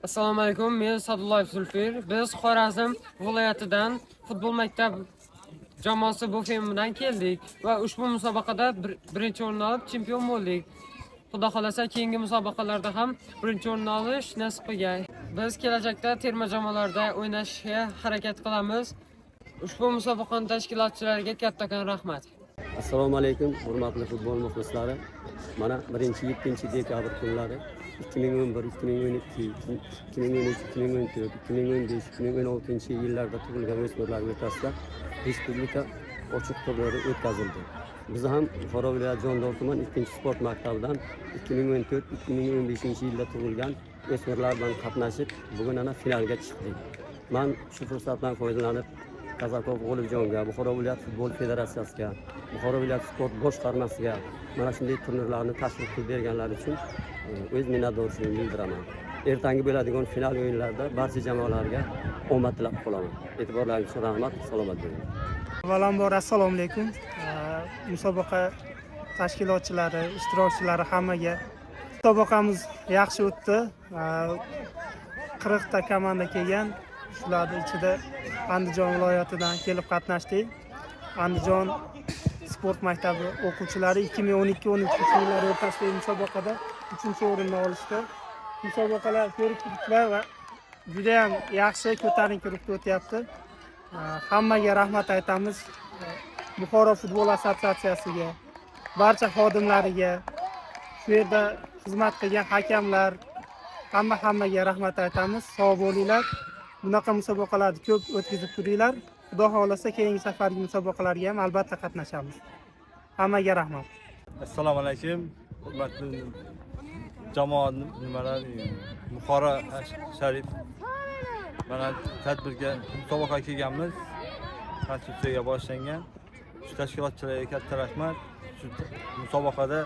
Assalomu alaykum, men Sadullayev Zulfir. Biz Xorazm viloyatidan futbol maktab jamoasi bu filmidan keldik va ushbu musobaqada birinchi o'rin olib chempion bo'ldik. Xudo xolasa keyingi musobaqalarda ham birinchi o'rin olish nasib qilgay. Biz kelajakda terma jamoalarda o'ynashga harakat qilamiz. Ushbu musobaqaning tashkilotchilariga kattakon rahmat. Assalomu alaykum, hurmatli futbol muxlislari. Mana 7 dekabr kunlari 2011, 2012, 2013, 2014, 2015, 2016 yillarda tug'ilgan o'smirlar o'rtasida respublika ochiq turniri o'tkazildi. Biz ham Buxoro viloyati Jondor tuman 2-sport maktabidan 2014-2015 yilda tug'ilgan o'smirlar bilan qatnashib, bugun ana finalga chiqdik. Men shu fursatdan foydalanib Kazakov G'olibjonga, Buxoro viloyat futbol federatsiyasiga, Buxoro viloyat sport boshqarmasiga mana shunday turnirlarni tashkil qilib berganlari uchun o'z minnatdorchiligimni bildiraman. Ertangi bo'ladigan final o'yinlarida barcha jamoalarga omad tilab qolaman. E'tiborlaringiz uchun rahmat, salomat bo'ling. Avvalambor assalomu alaykum. Musobaqa tashkilotchilari, ishtirokchilari hammaga. Musobaqamiz yaxshi o'tdi. 40 ta komanda kelgan. Shularning ichida Andijon viloyatidan kelib qatnashdik. Andijon sport maktabi o'quvchilari 2012-13 yillar o'rtasidagi musobaqada 3-o'rinni olishdi. Musobaqalar ko'rib turibsizlar va juda ham yaxshi, ko'tarinki ruhda o'tyapti. Hammaga rahmat aytamiz. Buxoro futbol assotsiatsiyasiga, barcha xodimlariga, shu yerda xizmat qilgan hakamlar, hammaga rahmat aytamiz. Sog' bo'linglar. Bunaqa musobaqalarni ko'p o'tkazib turinglar. Xudo xolasa keyingi safargi musobaqalarga ham albatta qatnashamiz. Hammaga rahmat. Assalomu alaykum. Hurmatli jamoat Buxoro Sharif. Mana tadbirga musobaqa kelganmiz. Konstitutsiyaga boshlangan. Shu tashkilotchilarga katta rahmat. Shu musobaqada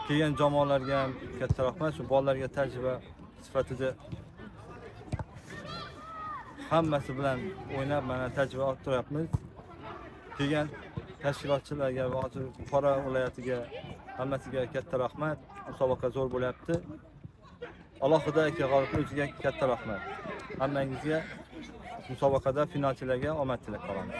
kelgan jamoalarga ham katta rahmat. Shu bolalarga tajriba sifatida hammasi bilan o'ynab mana tajriba orttiryapmiz. Kelgan tashkilotchilarga va Buxoro viloyatiga hammasiga katta rahmat. Musobaqa zo'r bo'lyapti. Alohida g'oliblar o'ziga katta rahmat. Hammangizga musobaqada finalchilarga omad tilab qolaman.